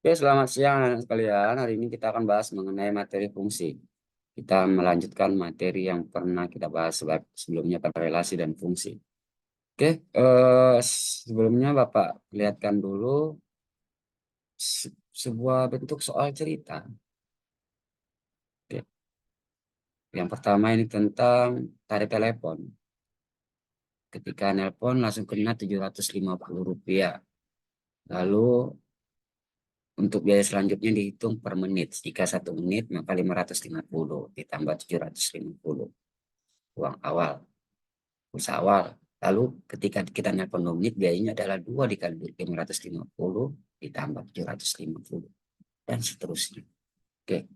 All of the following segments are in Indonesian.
Oke, selamat siang anak sekalian. Hari ini kita akan bahas mengenai materi fungsi. Kita melanjutkan materi yang pernah kita bahas sebelumnya pada relasi dan fungsi. Oke, sebelumnya Bapak lihatkan dulu sebuah bentuk soal cerita. Oke, yang pertama ini tentang tarif telepon. Ketika nelpon langsung kena Rp750. Lalu untuk biaya selanjutnya dihitung per menit. Jika 1 menit maka 550 ditambah 750 uang awal, pulsa awal. Lalu ketika kita nelpon 2 menit biayanya adalah 2 dikali 550 ditambah 750 dan seterusnya. Oke,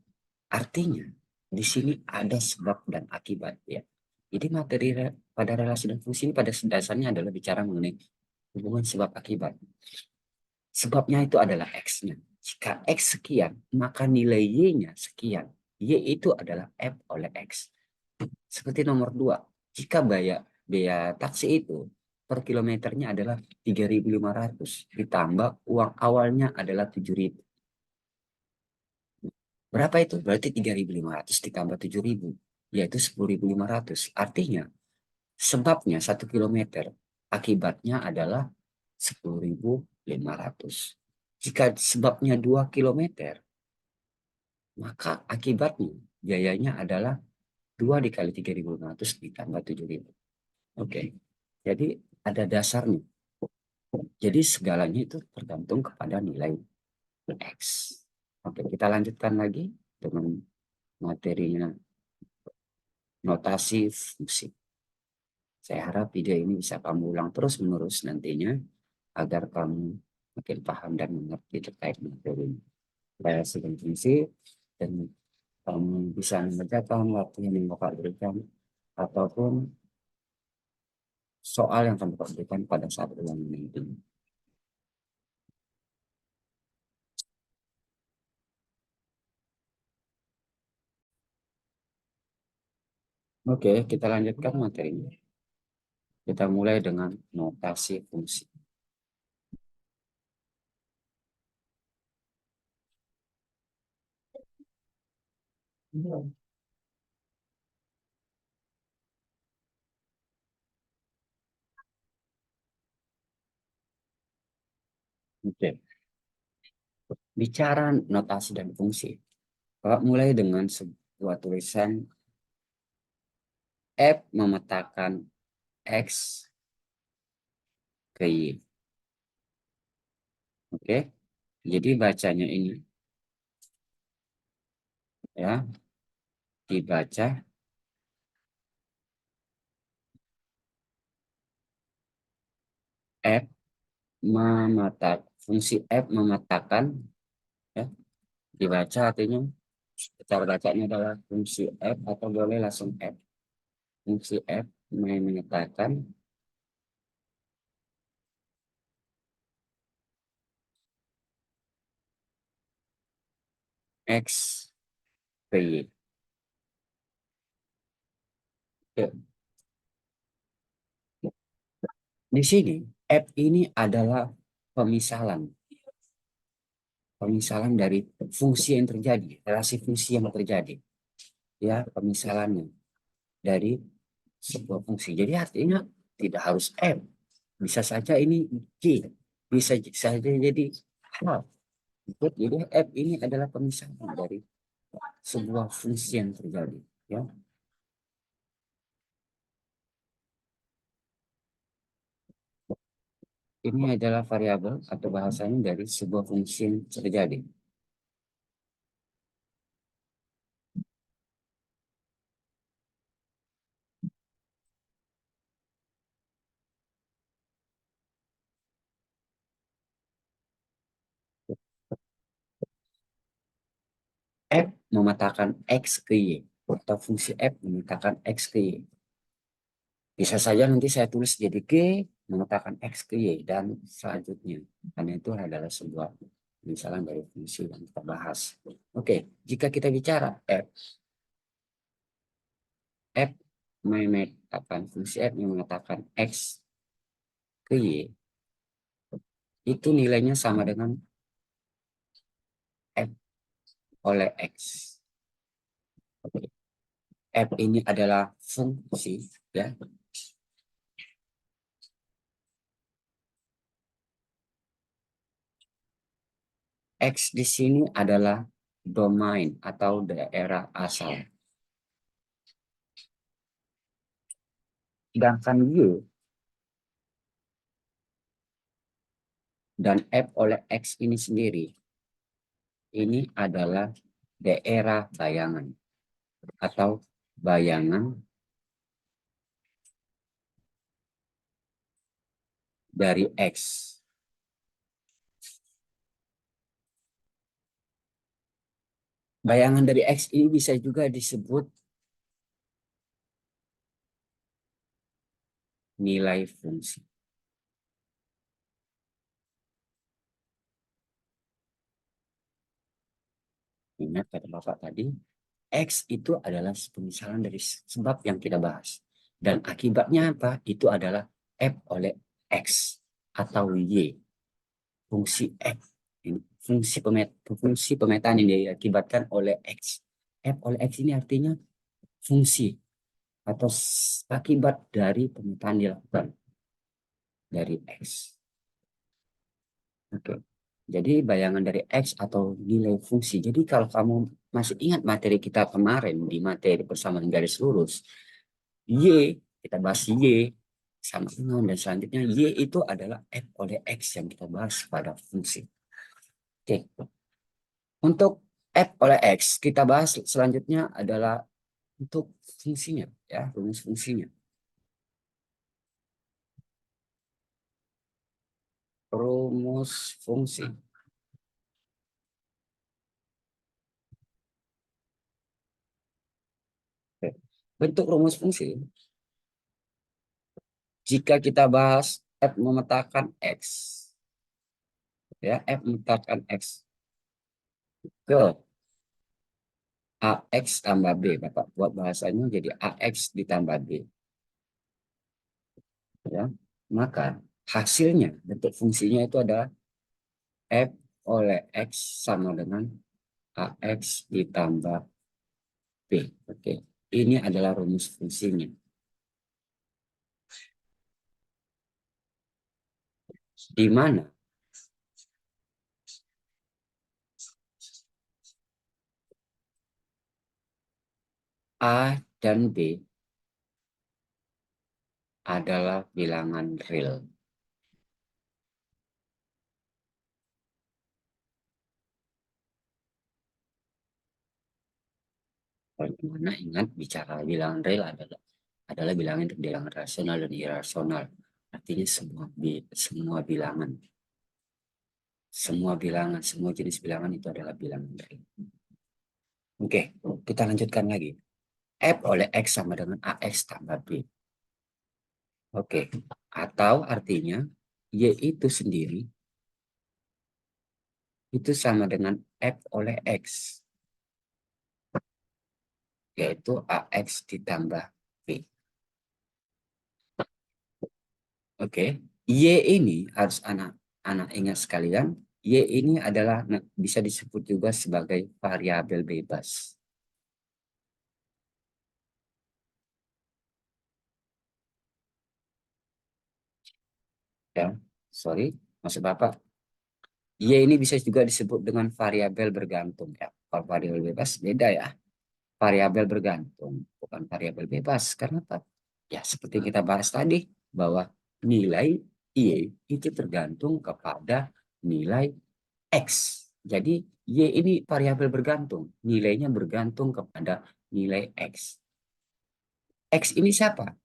artinya di sini ada sebab dan akibat ya. Jadi materi pada relasi dan fungsi ini pada dasarnya adalah bicara mengenai hubungan sebab akibat. Sebabnya itu adalah X-nya. Jika X sekian, maka nilai Y-nya sekian. Y itu adalah F oleh X. Seperti nomor 2, jika biaya taksi itu per kilometernya adalah 3.500 ditambah uang awalnya adalah 7.000. Berapa itu? Berarti 3.500 ditambah 7.000, yaitu 10.500. Artinya, sebabnya 1 kilometer, akibatnya adalah 10.500. Jika sebabnya 2 kilometer, maka akibatnya biayanya adalah 2 dikali 3.500 ditambah 7.000. Oke, jadi ada dasarnya. Jadi segalanya itu tergantung kepada nilai X. Oke, kita lanjutkan lagi dengan materinya notasi fungsi. Saya harap video ini bisa kamu ulang terus-menerus nantinya agar kamu makin paham dan mengerti terkait materi relasi dan fungsi, dan kamu bisa mengerjakan latihan yang Bapak berikan ataupun soal yang akan Bapak berikan pada saat ulangan nanti. Oke, kita lanjutkan materinya. Kita mulai dengan notasi fungsi. Oke, bicara notasi dan fungsi. Kalau mulai dengan sebuah tulisan F memetakan X ke Y. Oke, jadi bacanya ini ya, dibaca F fungsi F memetakan ya, dibaca artinya cara bacanya adalah fungsi F atau boleh langsung F. Fungsi F memetakan X ke Y. Oke. Di sini F ini adalah pemisalan. Pemisalan dari fungsi yang terjadi, relasi fungsi yang terjadi. Ya, pemisalannya dari sebuah fungsi. Jadi artinya tidak harus M. Bisa saja ini J. Bisa saja jadi H. Jadi F ini adalah pemisalan dari sebuah fungsi yang terjadi. Ya. Ini adalah variabel atau bahasanya dari sebuah fungsi yang terjadi. F memetakan X ke Y. Atau fungsi F memetakan X ke Y. Bisa saja nanti saya tulis jadi G memetakan X ke Y dan selanjutnya. Karena itu adalah sebuah misalnya dari fungsi yang kita bahas. Oke, jika kita bicara F memetakan fungsi F yang mengatakan X ke Y, itu nilainya sama dengan oleh X. Oke. F ini adalah fungsi, ya. X di sini adalah domain atau daerah asal. Sedangkan Y dan F oleh X ini sendiri, ini adalah daerah bayangan atau bayangan dari X. Bayangan dari X ini bisa juga disebut nilai fungsi. Ingat kata Bapak tadi, X itu adalah pemisahan dari sebab yang kita bahas. Dan akibatnya apa? Itu adalah F oleh X atau Y. Fungsi F. Fungsi pemetaan yang diakibatkan oleh X. F oleh X ini artinya fungsi atau akibat dari pemetaan dilakukan dari X. Oke. Jadi bayangan dari X atau nilai fungsi. Jadi kalau kamu masih ingat materi kita kemarin di materi persamaan garis lurus, Y, kita bahas Y sama dengan, dan selanjutnya Y itu adalah F oleh X yang kita bahas pada fungsi. Oke. Untuk F oleh X, kita bahas selanjutnya adalah untuk fungsinya, ya, rumus fungsinya. Rumus fungsi. Oke. Bentuk rumus fungsi, jika kita bahas F memetakan X, ya, F memetakan X ke AX tambah B, Bapak buat bahasanya jadi AX ditambah B, ya. Maka hasilnya bentuk fungsinya itu adalah F oleh X sama dengan AX ditambah B. Oke, ini adalah rumus fungsinya. Di mana A dan B adalah bilangan real. Bagaimana ingat bicara bilangan real adalah bilangan rasional dan irasional. Artinya semua bilangan, semua jenis bilangan itu adalah bilangan real. Oke, kita lanjutkan lagi. F oleh X sama dengan AX tambah B. Oke, atau artinya Y itu sendiri itu sama dengan F oleh X, yaitu AX ditambah B. Oke, Y ini harus anak-anak ingat sekalian, Y ini adalah bisa disebut juga sebagai variabel bebas. Ya, sorry, maksud Bapak, Y ini bisa juga disebut dengan variabel bergantung. Ya, kalau variabel bebas beda ya. Variabel bergantung, bukan variabel bebas. Karena apa? Ya, seperti kita bahas tadi, bahwa nilai Y itu tergantung kepada nilai X. Jadi, Y ini variabel bergantung. Nilainya bergantung kepada nilai X. X ini siapa?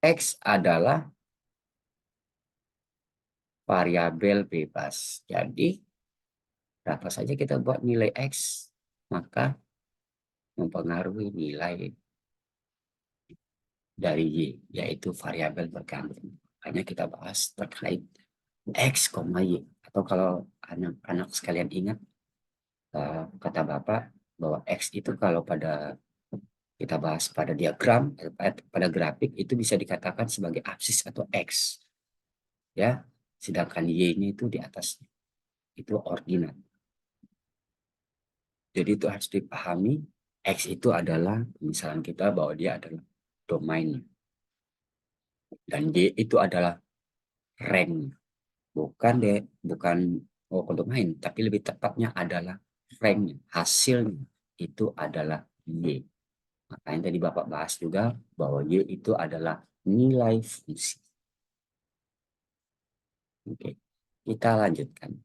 X adalah variabel bebas. Jadi, berapa saja kita buat nilai X, maka mempengaruhi nilai dari Y, yaitu variabel bergantung. Hanya kita bahas terkait X, Y. Atau kalau anak-anak sekalian ingat, kata Bapak, bahwa X itu kalau kita bahas pada diagram, pada grafik, itu bisa dikatakan sebagai absis atau X. Ya, sedangkan Y ini itu di atasnya. itu ordinat. Jadi itu harus dipahami, X itu adalah, misalnya kita bahwa dia adalah domain, dan Y itu adalah rank, bukan deh, bukan domain, tapi lebih tepatnya adalah rank, hasilnya itu adalah Y. Makanya tadi Bapak bahas juga bahwa Y itu adalah nilai fungsi. Oke, kita lanjutkan.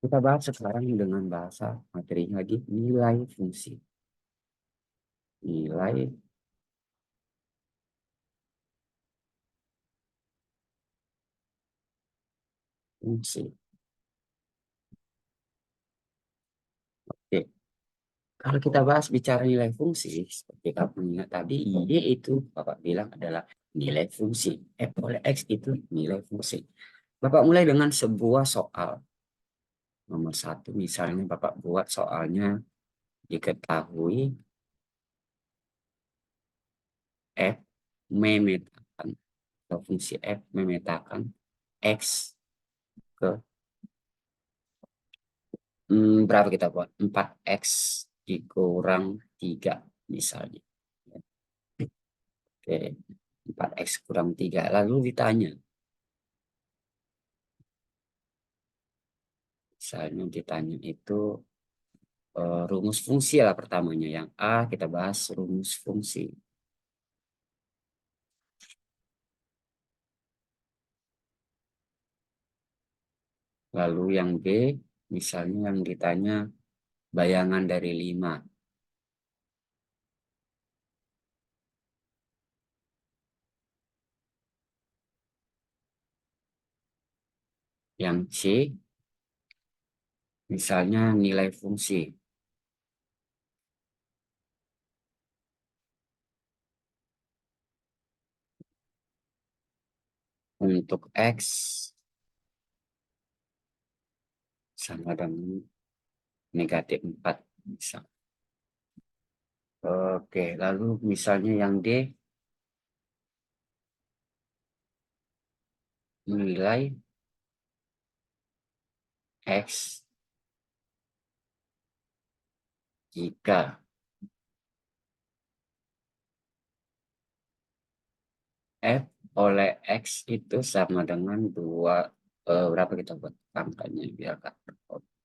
Kita bahas sekarang dengan bahasa materinya lagi, nilai fungsi. Nilai fungsi. Oke, kalau kita bahas bicara nilai fungsi, seperti kamu ingat tadi, Y itu Bapak bilang adalah nilai fungsi. F oleh X itu nilai fungsi. Bapak mulai dengan sebuah soal. Nomor satu, misalnya Bapak buat soalnya diketahui F memetakan, atau fungsi F memetakan X ke berapa kita buat? 4X dikurang 3 misalnya. Oke, 4X kurang 3. Lalu ditanya, misalnya ditanya itu rumus fungsi lah pertamanya. Yang A kita bahas rumus fungsi. Lalu yang B, misalnya yang ditanya bayangan dari 5. Yang C, misalnya nilai fungsi. Untuk X sama dengan negatif 4. Misal. Oke, lalu misalnya yang D, nilai X jika F oleh X itu sama dengan 2, berapa kita buat angkanya biar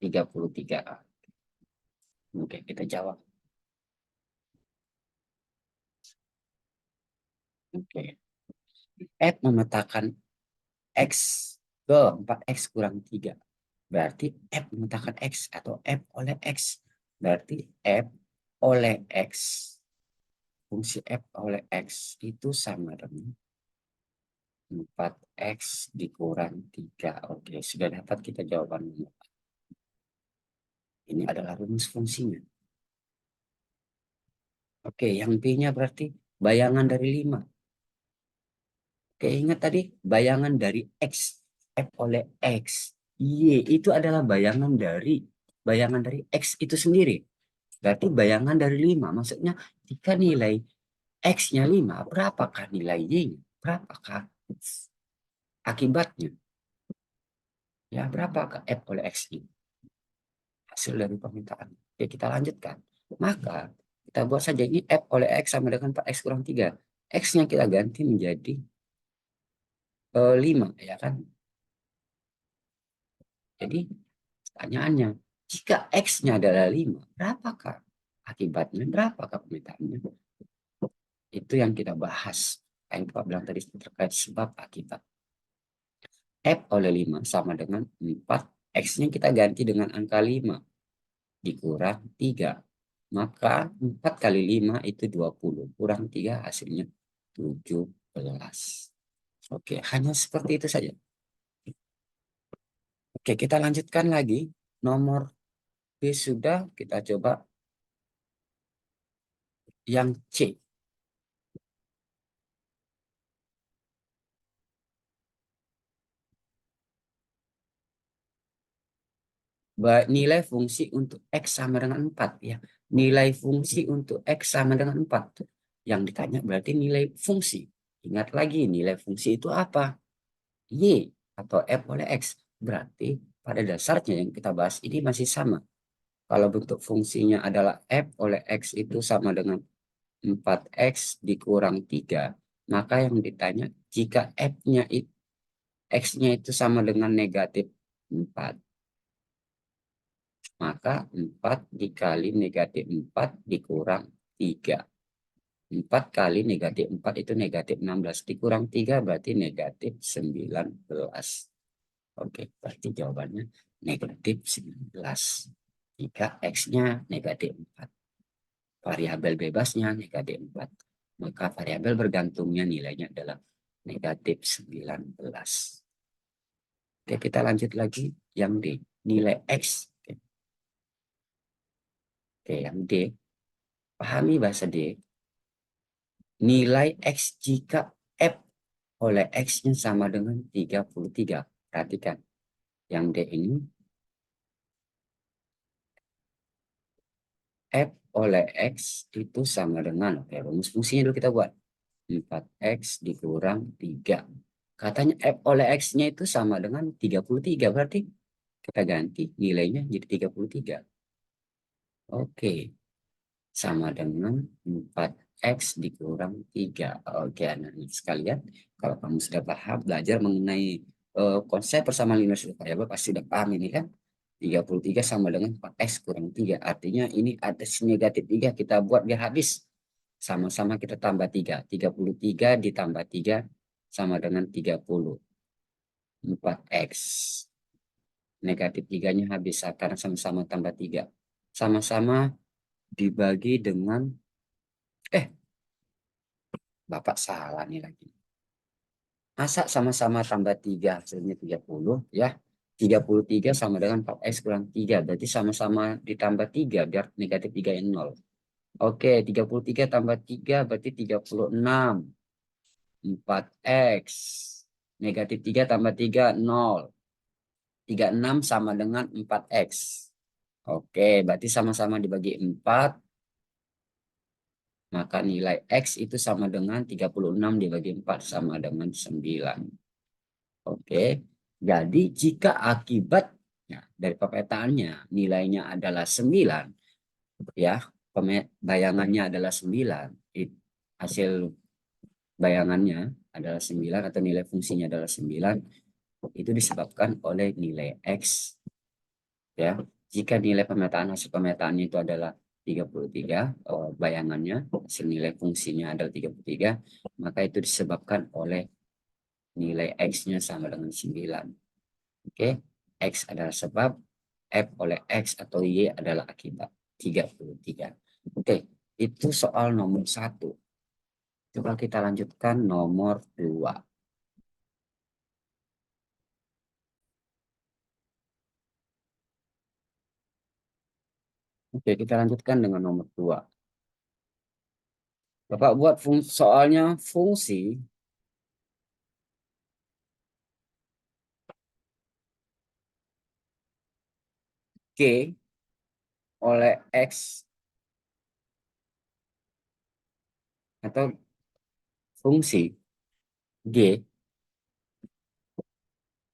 33. Oke, kita jawab. Oke. F memetakan X ke 4X kurang 3. Berarti F memetakan X atau F oleh X. Berarti F oleh X, fungsi F oleh X itu sama dengan 4X dikurang 3. Oke, sudah dapat kita jawaban. Ini adalah rumus fungsinya. Oke, yang B-nya berarti bayangan dari 5. Oke, ingat tadi bayangan dari X. F oleh X. Y itu adalah bayangan dari X itu sendiri. Berarti bayangan dari 5. Maksudnya jika nilai X-nya 5, berapakah nilai Y-nya? Berapakah akibatnya? Ya, berapakah F oleh X ini? Hasil dari permintaan. Oke, kita lanjutkan. Maka kita buat saja ini F oleh X sama dengan 4X kurang 3. X-nya kita ganti menjadi 5, ya kan? Jadi pertanyaannya, jika X-nya adalah 5, berapakah akibatnya? Berapakah permintaannya? Itu yang kita bahas. Yang kita bilang tadi terkait sebab akibat. F oleh 5 sama dengan 4. X-nya kita ganti dengan angka 5 dikurang 3. Maka 4 kali 5 itu 20. Kurang 3 hasilnya 17. Oke, hanya seperti itu saja. Oke, kita lanjutkan lagi. Nomor B sudah, kita coba yang C. Nilai fungsi untuk X sama dengan 4. Ya. Nilai fungsi untuk X sama dengan 4. Yang ditanya berarti nilai fungsi. Ingat lagi nilai fungsi itu apa? Y atau F oleh X. Berarti pada dasarnya yang kita bahas ini masih sama. Kalau bentuk fungsinya adalah F oleh X itu sama dengan 4X dikurang 3, maka yang ditanya jika F-nya itu X-nya itu sama dengan negatif 4, maka 4 dikali negatif 4 dikurang 3. 4 kali negatif 4 itu negatif 16. Dikurang 3 berarti negatif 19. Oke, berarti jawabannya negatif 19. Jika X-nya negatif 4. Variabel bebasnya negatif 4. Maka variabel bergantungnya nilainya adalah negatif 19. Oke, kita lanjut lagi yang D. Nilai X. Oke, yang D. Pahami bahasa D. Nilai X jika F oleh X-nya sama dengan 33. Perhatikan. Yang D ini F oleh X itu sama dengan, oke, rumus fungsinya dulu kita buat. 4X dikurang 3. Katanya F oleh X-nya itu sama dengan 33. Berarti kita ganti nilainya jadi 33. Oke. Sama dengan 4X dikurang 3. Oke, anak-anak sekalian. Kalau kamu sudah paham belajar mengenai konsep persamaan linear variabel, pasti sudah paham ini kan. 33 sama dengan 4X kurang 3. Artinya ini ada negatif 3. Kita buat biar habis. Sama-sama kita tambah 3. 33 ditambah 3 sama dengan 30. 4X. Negatif 3-nya habis karena sama-sama tambah 3. Sama-sama dibagi dengan, Bapak salah nih lagi. Masa sama-sama tambah 3 hasilnya 30 ya. 33 sama dengan 4X kurang 3. Berarti sama-sama ditambah 3 biar negatif 3 yang 0. Oke, 33 tambah 3 berarti 36. 4X. Negatif 3 tambah 3, 0. 36 sama dengan 4X. Oke, berarti sama-sama dibagi 4. Maka nilai X itu sama dengan 36 dibagi 4 sama dengan 9. Oke, jadi jika akibatnya dari pemetaannya nilainya adalah 9, ya, bayangannya adalah 9, hasil bayangannya adalah 9 atau nilai fungsinya adalah 9, itu disebabkan oleh nilai X, ya. Jika nilai pemetaan hasil pemetaannya itu adalah 33, bayangannya hasil nilai fungsinya adalah 33, maka itu disebabkan oleh nilai X-nya sama dengan 9. Oke, X adalah sebab, F oleh X atau Y adalah akibat. 33. Oke, itu soal nomor 1. Coba kita lanjutkan nomor 2. Oke, kita lanjutkan dengan nomor 2. Bapak buat soalnya fungsi G oleh X atau fungsi G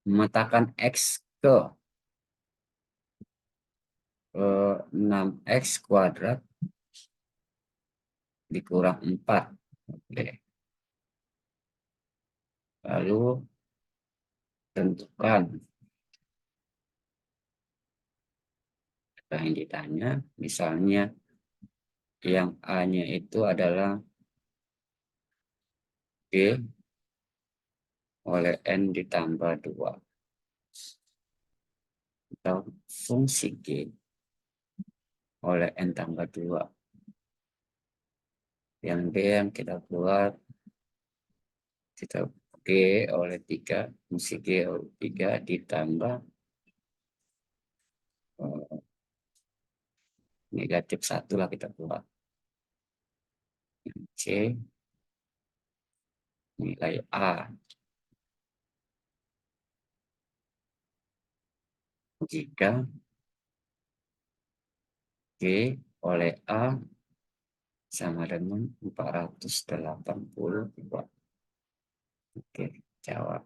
memetakan X ke 6X kuadrat dikurang 4. Oke. Lalu tentukan yang ditanya, misalnya yang A-nya itu adalah G oleh N ditambah 2. Atau fungsi G oleh N tambah 2. Yang B yang kita buat, kita G oleh 3, fungsi G oleh 3 ditambah negatif 1 lah kita buat. C nilai A jika G oleh A sama dengan 482. Oke, jawab.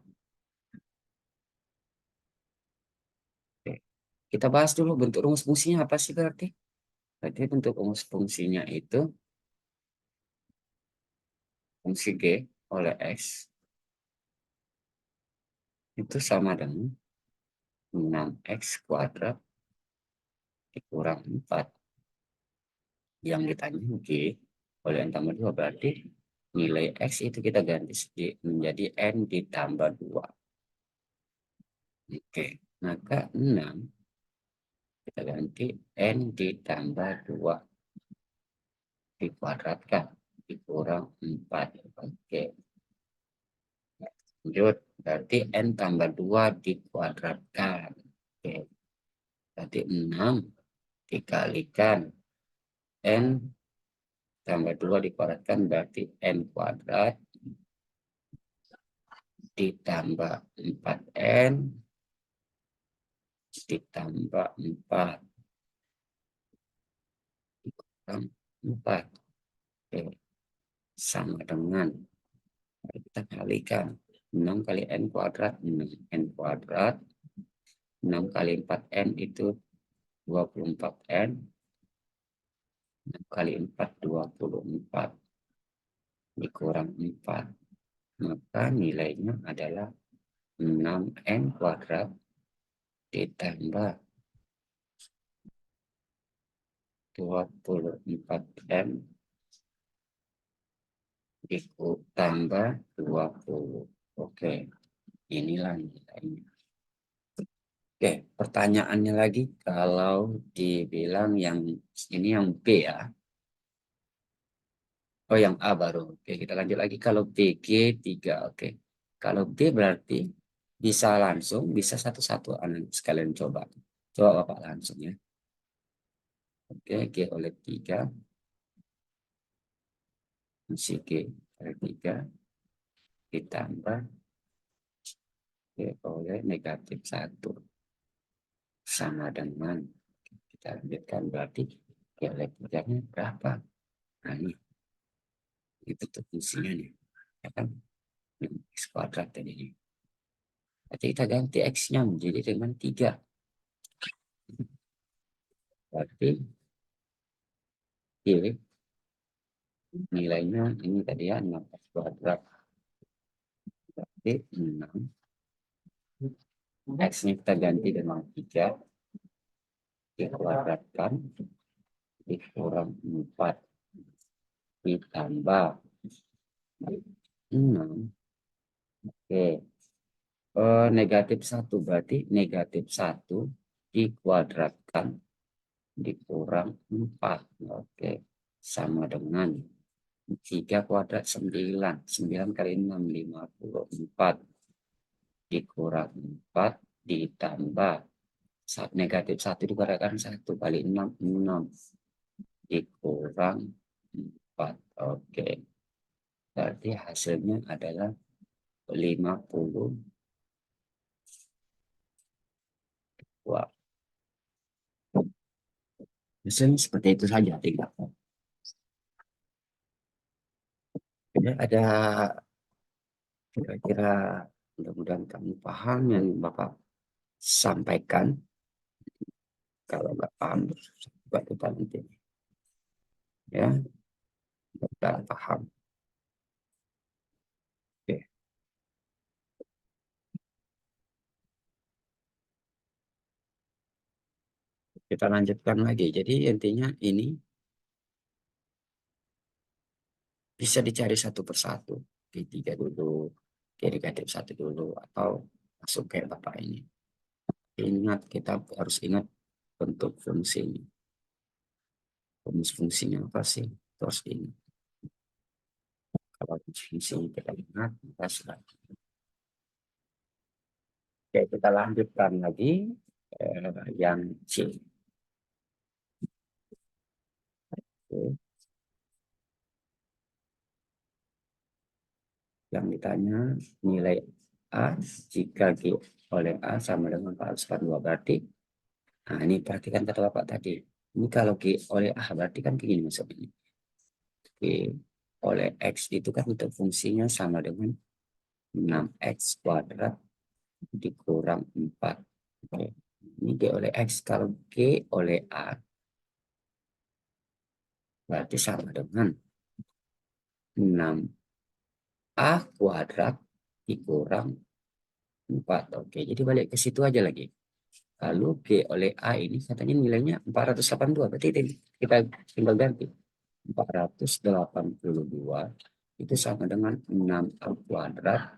Oke. Kita bahas dulu bentuk rumus fungsinya apa sih berarti? Berarti bentuk rumus fungsinya itu fungsi G oleh X itu sama dengan 6X kuadrat dikurang 4. Yang ditanya G oleh N tambah 2 berarti nilai X itu kita ganti menjadi N ditambah 2. Oke, maka 6 kita ganti N ditambah 2 dikuadratkan dikurang 4. Oke, lanjut. Berarti N tambah 2 dikuadratkan. Oke, berarti 6 dikalikan N tambah 2 dikuadratkan berarti N kuadrat ditambah 4N ditambah 4 dikurang 4. Oke, sama dengan kita kalikan 6 kali N kuadrat 6N kuadrat 6 kali 4N itu 24N 6 kali 4 24 dikurang 4 maka nilainya adalah 6N kuadrat ditambah 24N ditambah 20. Oke, inilah nilainya. Oke, pertanyaannya lagi kalau dibilang yang ini yang B ya. Oh, yang A baru. Oke, kita lanjut lagi. Kalau B, G3. Oke. Kalau B berarti bisa langsung, bisa satu-satu. Sekalian coba. Coba Bapak langsung ya. Oke, G oleh 3. Masih G oleh 3. Ditambah G oleh -1. Sama dengan, kita lanjutkan berarti G oleh 3-nya berapa? Nah, ini tuh fungsinya nih. Ya kan? X kuadrat tadi. Berarti kita ganti X-nya menjadi dengan 3. Berarti Y nilainya ini tadi ya 16 kuadrat. Berarti 6. X-nya kita ganti dengan 3. Dikuadratkan. Dikurang 4. Ditambah 6. Oke. -1 berarti -1 dikuadratkan dikurang 4. Oke. Sama dengan 3 kuadrat 9. 9 kali 6 54 dikurang 4 ditambah -1 dikuadratkan 1 kali 6 6 dikurang 4. Oke. Berarti hasilnya adalah 52. Hasilnya seperti itu saja tinggal. Ada kira-kira mudah-mudahan kamu paham yang Bapak sampaikan. Kalau nggak paham, coba kita nanti ya, mudah paham. Oke, kita lanjutkan lagi. Jadi intinya ini bisa dicari satu persatu. G3 dulu, G-1 dulu, atau masuk kayak Bapak ini. Ingat, kita harus ingat bentuk fungsinya. Rumus fungsinya apa sih? Itu harus diingat. Kalau fungsinya kita ingat, maka sudah. Oke, kita lanjutkan lagi yang C. Oke. Yang ditanya nilai A jika G oleh A sama dengan 4/2 berarti, nah ini perhatikan kata Bapak tadi. Ini kalau G oleh A berarti kan begini maksudnya. oleh X itu kan untuk fungsinya sama dengan 6X kuadrat dikurang 4. Oke. Ini G oleh X. Kalau G oleh A berarti sama dengan 6A kuadrat dikurang 4. Oke, jadi balik ke situ aja lagi. Lalu G oleh A ini katanya nilainya 482. Berarti kita tinggal ganti. 482 itu sama dengan 6A kuadrat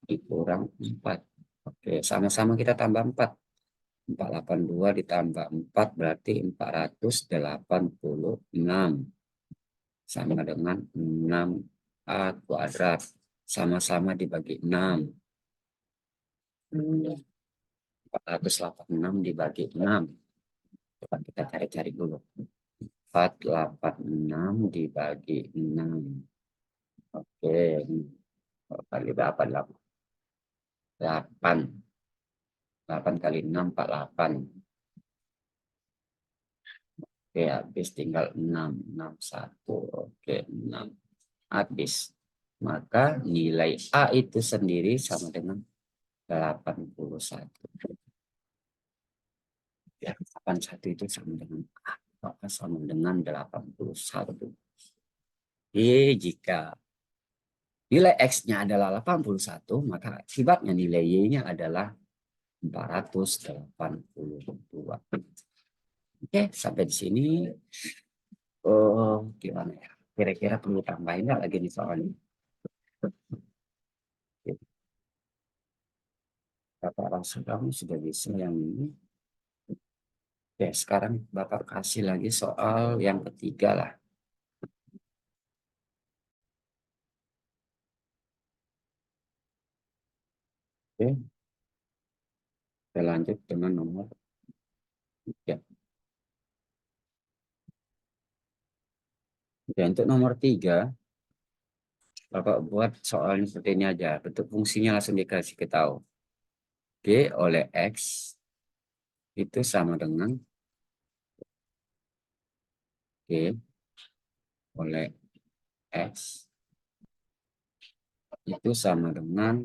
dikurang 4. Oke, sama-sama kita tambah 4. 482 ditambah 4 berarti 486. Sama dengan 6A kuadrat. Sama-sama dibagi 6. 486 dibagi 6. Coba kita cari-cari dulu. 486 dibagi 6. Oke. Kali berapa? 8. 8 kali 6, 48. Oke, habis tinggal 6. 61. Oke, 6. Habis. Maka nilai A itu sendiri sama dengan 81. Ya, 81 itu sama dengan A. Maka sama dengan 81. Jika nilai X-nya adalah 81, maka akibatnya nilai Y-nya adalah 482. Oke, sampai di sini. Oh, gimana ya? Kira-kira perlu tambahin nggak lagi nih soalnya? Bapak rasa kamu sudah bisa yang ini. Oke, sekarang Bapak kasih lagi soal yang ketiga lah. Oke, kita lanjut dengan nomor 3. Oke, untuk nomor 3, Bapak buat soalnya seperti ini aja. Bentuk fungsinya langsung dikasih ke tahu. G oleh X itu sama dengan G oleh X itu sama dengan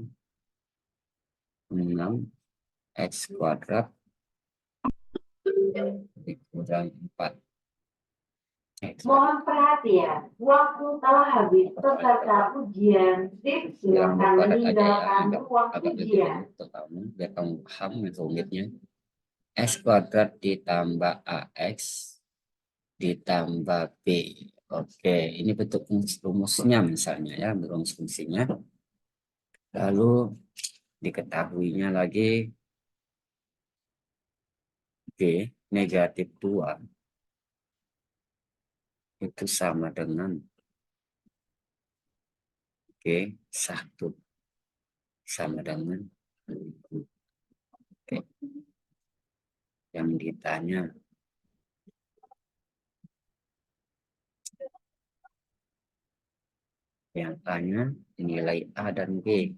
6X kuadrat dikurang 4. Mohon perhatian, waktu telah habis peserta ujian. Silakan meninggalkan ruang ujian. Biar kamu paham rumitnya. X kuadrat ditambah AX ditambah B. Oke, ini bentuk rumusnya misalnya ya, rumus fungsinya. Lalu diketahuinya lagi G negatif 2 itu sama dengan G1 sama dengan 1000. Oke. Yang ditanya nilai A dan B.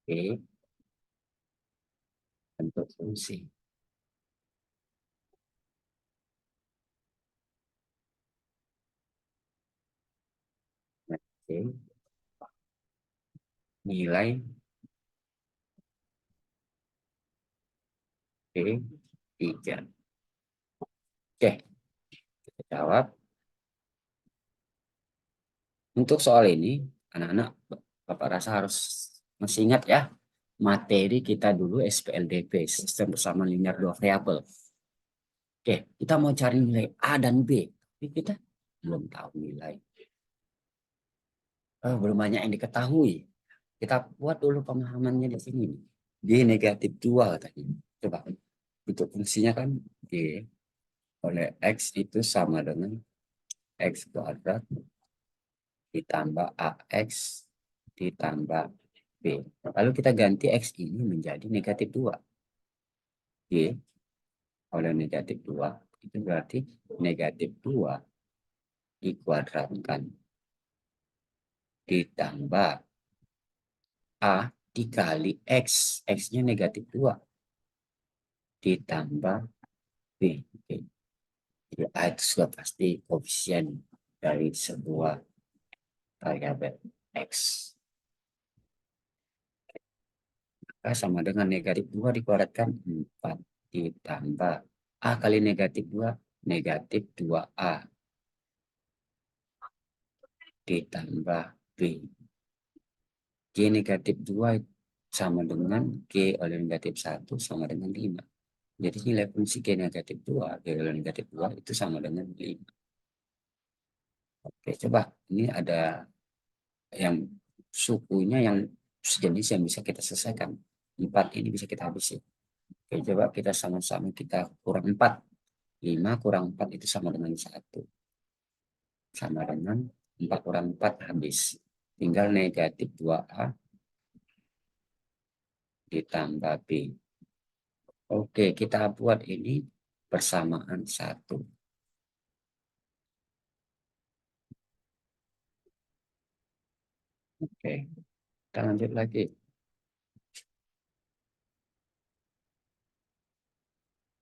B bentuk fungsi. Oke. Nilai B3. Oke, kita jawab. Untuk soal ini, anak-anak, Bapak rasa harus masih ingat ya, materi kita dulu SPLDP, sistem bersama linear dua variabel. Oke, kita mau cari nilai A dan B, tapi kita belum tahu nilai. Belum banyak yang diketahui. Kita buat dulu pemahamannya di sini. G negatif 2 tadi. Coba, untuk fungsinya kan G oleh X itu sama dengan X kuadrat ditambah AX ditambah B. Lalu kita ganti X ini menjadi negatif 2. G oleh negatif 2 itu berarti negatif 2 dikuadratkan ditambah A dikali X. X-nya negatif 2. ditambah B. Oke. Jadi A itu sudah pasti koefisien dari sebuah variabel X. Maka sama dengan negatif 2 dikuadratkan 4 ditambah A kali negatif 2, negatif 2A ditambah B. G negatif 2 sama dengan G oleh negatif 1 sama dengan 5. Jadi nilai fungsi G negatif 2, G oleh negatif 2 itu sama dengan 5. Oke, coba. Ini ada yang sukunya yang sejenis yang bisa kita selesaikan. 4 ini bisa kita habisi. Oke, coba kita sama-sama kita kurang 4. 5 kurang 4 itu sama dengan 1. Sama dengan 4 kurang 4 habis. Tinggal negatif 2A ditambah B. Oke, kita buat ini persamaan 1. Oke, kita lanjut lagi.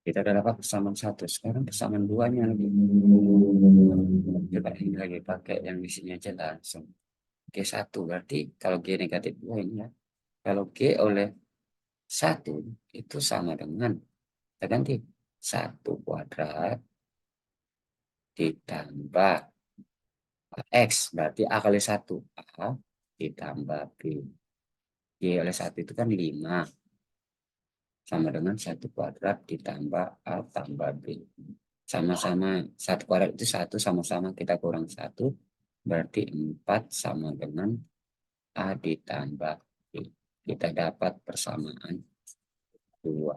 Kita udah dapat persamaan 1. Sekarang persamaan 2-nya lagi. Coba ini lagi pakai yang di sini aja langsung. G1 berarti kalau G negatif 2 ini ya. Kalau G oleh 1 itu sama dengan, kita ganti, 1 kuadrat ditambah X. Berarti A kali 1. A ditambah B. G oleh 1 itu kan 5. Sama dengan 1 kuadrat ditambah A tambah B. Sama-sama 1 kuadrat itu 1, sama-sama kita kurang 1. Berarti 4 sama dengan A ditambah B. Kita dapat persamaan 2.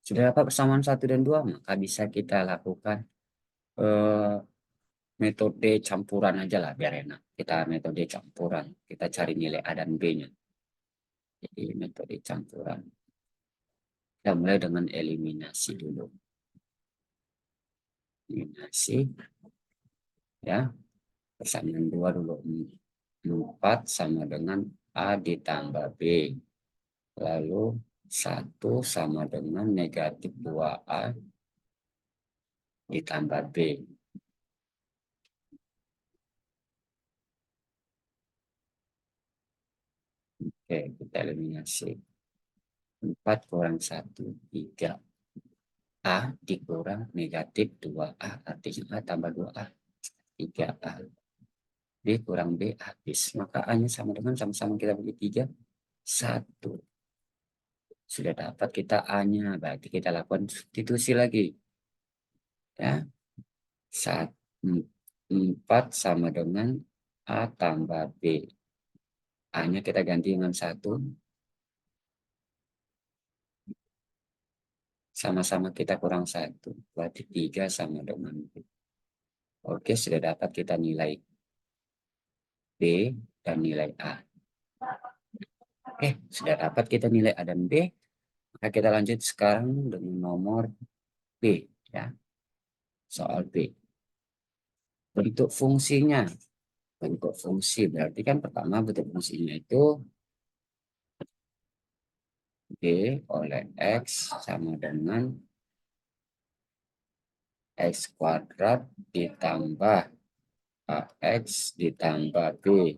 Sudah dapat persamaan 1 dan 2, maka bisa kita lakukan metode campuran aja lah biar enak. Kita metode campuran. Kita cari nilai A dan B-nya. Jadi metode campuran. Kita mulai dengan eliminasi dulu. Eliminasi. Ya. Persamaan 2 dulu. 4 sama dengan A ditambah B. Lalu 1 sama dengan negatif 2A ditambah B. Oke, kita eliminasi. 4 kurang 1, 3. A dikurang negatif 2A. Artinya A tambah 2A. 3A. B kurang B habis. Maka A-nya sama dengan sama-sama kita bagi 3. 1. Sudah dapat kita A-nya. Berarti kita lakukan substitusi lagi. Ya. 4 sama dengan A tambah B. A-nya kita ganti dengan 1. Sama-sama kita kurang 1. Berarti 3 sama dengan B. Oke, sudah dapat kita nilai B dan nilai A. Oke, sudah dapat kita nilai A dan B. Maka kita lanjut sekarang dengan nomor B. Ya. Soal B. Bentuk fungsinya. Bentuk fungsi. Berarti kan pertama bentuk fungsinya itu B oleh X sama dengan X kuadrat ditambah AX ditambah B.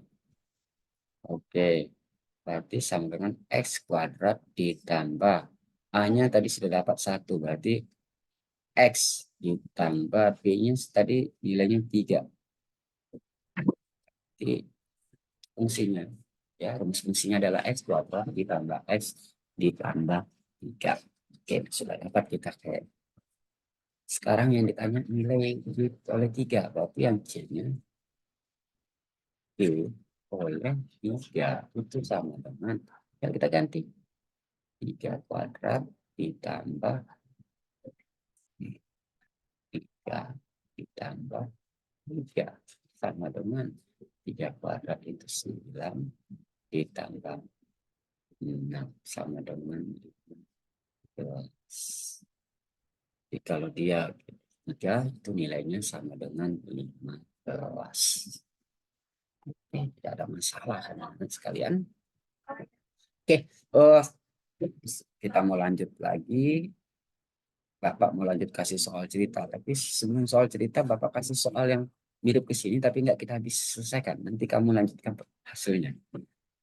Oke, berarti sama dengan X kuadrat ditambah A-nya tadi sudah dapat 1. Berarti X ditambah B-nya tadi nilainya 3. Jadi fungsinya, ya rumus fungsinya adalah X kuadrat ditambah X ditambah 3. Oke, sudah dapat kita kayak. Sekarang yang ditanya nilai oleh 3. Berarti yang C-nya B oleh 3 itu sama dengan yang kita ganti 3 kuadrat ditambah 3 ditambah 3 sama dengan 3 kuadrat itu 9 ditambah 6 sama dengan 15. Jadi kalau dia 3 itu nilainya sama dengan 15. Oke, tidak ada masalah anak-anak sekalian. Oke, Kita mau lanjut lagi. Bapak mau lanjut kasih soal cerita, tapi sebelum soal cerita Bapak kasih soal yang mirip ke sini tapi nggak kita habis selesaikan. Nanti kamu lanjutkan hasilnya.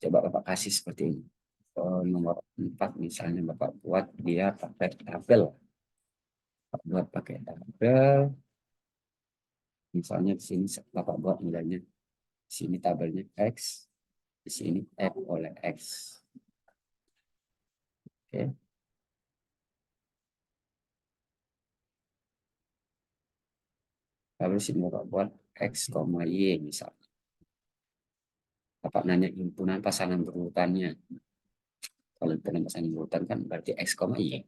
Coba Bapak kasih seperti ini. Nomor 4 misalnya Bapak buat dia pakai tabel. Bapak buat pakai tabel. Misalnya di sini Bapak buat nilainya. Di sini tabelnya X. Di sini F oleh X. Oke. Lalu sini Bapak buat X, Y misalnya. Bapak nanya himpunan pasangan berurutannya. Kalau himpunan pasangan berurutan kan berarti X, Y.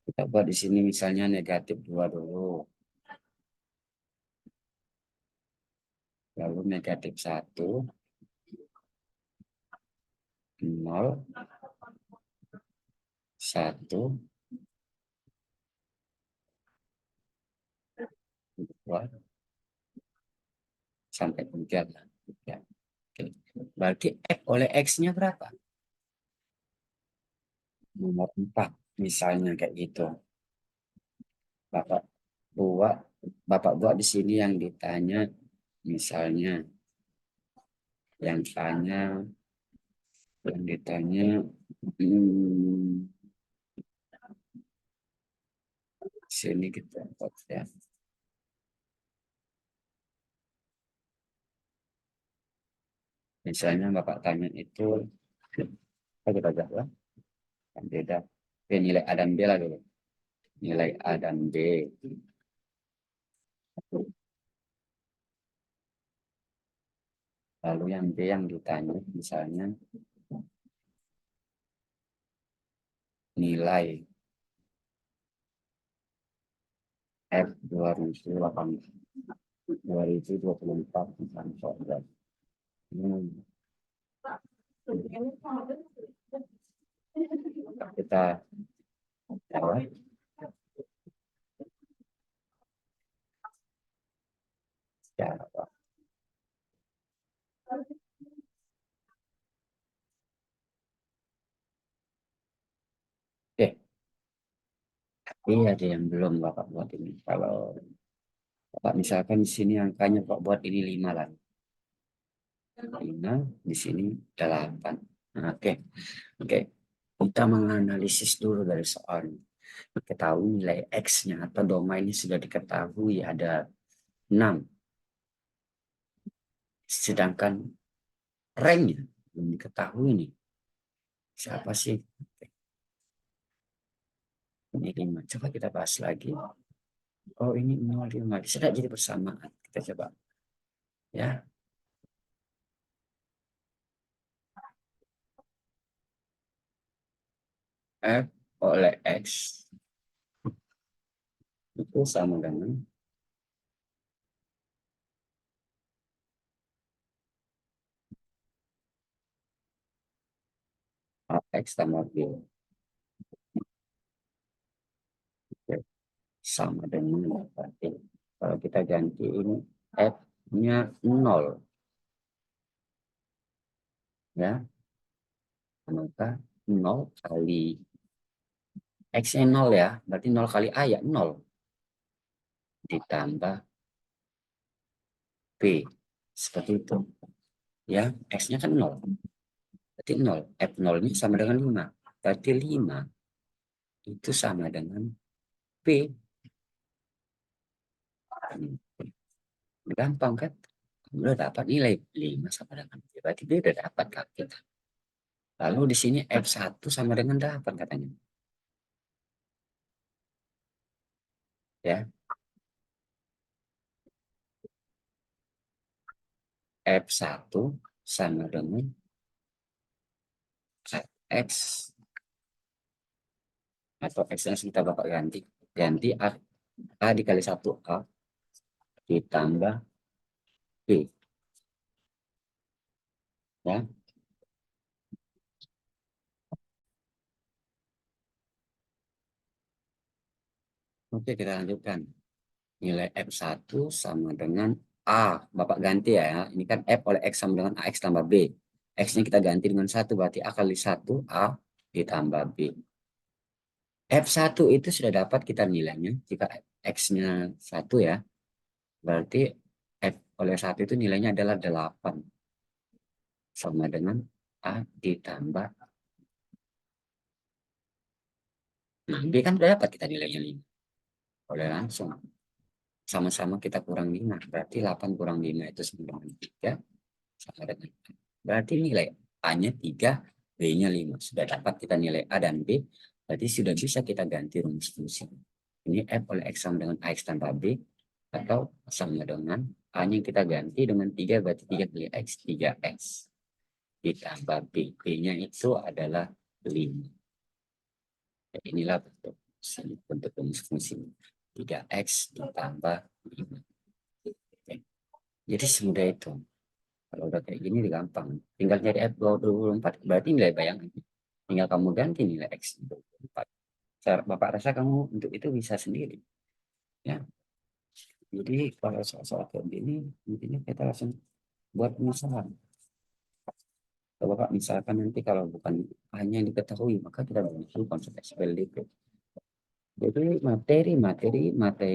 Kita buat di sini misalnya negatif 2 dulu. Lalu negatif 1, 0, 1, 2, sampai 3. Ya. Oke. Berarti F oleh X-nya berapa? Nomor 4. Misalnya kayak gitu. Bapak buat Bapak buat di sini yang ditanya misalnya yang ditanya hmm, sini kita buat ya. Misalnya Bapak tanya itu apa kita jawab? Yang beda. Oke, nilai A dan B lah dulu. Nilai A dan B. Lalu yang B yang ditanya misalnya nilai F 2024 misalnya. Hmm, kita jawab ya. Oke, tapi ada yang belum Bapak buat ini. Kalau Bapak misalkan di sini angkanya Bapak buat ini 5 lah. 5 di sini 8. Nah, oke. Oke. Kita menganalisis dulu dari soal ini. Ketahui nilai X-nya atau domainnya sudah diketahui ada 6. Sedangkan rank-nya belum diketahui nih. Siapa sih? Ini 5. Coba kita bahas lagi. Oh, ini 05. Bisa tidak jadi bersamaan? Kita coba. Ya. F oleh X itu sama dengan X tambah B. Oke. Sama dengan berarti kalau kita ganti ini F-nya 0. Ya. Maka 0 kali X-nya 0 ya. Berarti 0 kali A ya 0. Ditambah B. Seperti itu. Ya. X-nya kan 0. Berarti 0. F0-nya sama dengan 5. Berarti 5 itu sama dengan P. Gampang kan? Udah dapat nilai 5 sama dengan P. Berarti dia udah dapat kan kita. Lalu di sini F1 sama dengan 8 katanya. Ya. F1 sama dengan X atau X yang kita bakal ganti. Ganti A dikali 1A ditambah B. Ya. Oke, kita lanjutkan. Nilai F1 sama dengan A, Bapak ganti ya. Ini kan F oleh X sama dengan AX tambah B. X-nya kita ganti dengan 1, berarti A kali 1, A ditambah B. F1 itu sudah dapat kita nilainya. Jika X-nya 1 ya, berarti F oleh 1 itu nilainya adalah 8. Sama dengan A ditambah. Nah, B kan sudah dapat kita nilainya 5. Oleh langsung. Sama-sama kita kurang 5. Berarti 8 kurang 5 itu sama dengan 3. Sama dengan berarti nilai A-nya 3, B-nya 5. Sudah dapat kita nilai A dan B, berarti sudah bisa kita ganti rumus fungsi. Ini F oleh X sama dengan AX tambah B, atau sama dengan A-nya kita ganti dengan 3, berarti 3 kali X, 3X. Ditambah B, B-nya itu adalah 5. Jadi inilah bentuk rumus fungsi. 3X ditambah 5. Oke. Jadi semudah itu. Kalau udah kayak gini gampang. Tinggal cari F24, berarti nilai bayangan. Tinggal kamu ganti nilai X 24. Bapak rasa kamu untuk itu bisa sendiri. Ya. Jadi kalau soal-soal kayak gini, intinya kita langsung buat misalan. Kalau Bapak misalkan nanti kalau bukan hanya yang diketahui, maka kita butuh konsep SPLDP. Jadi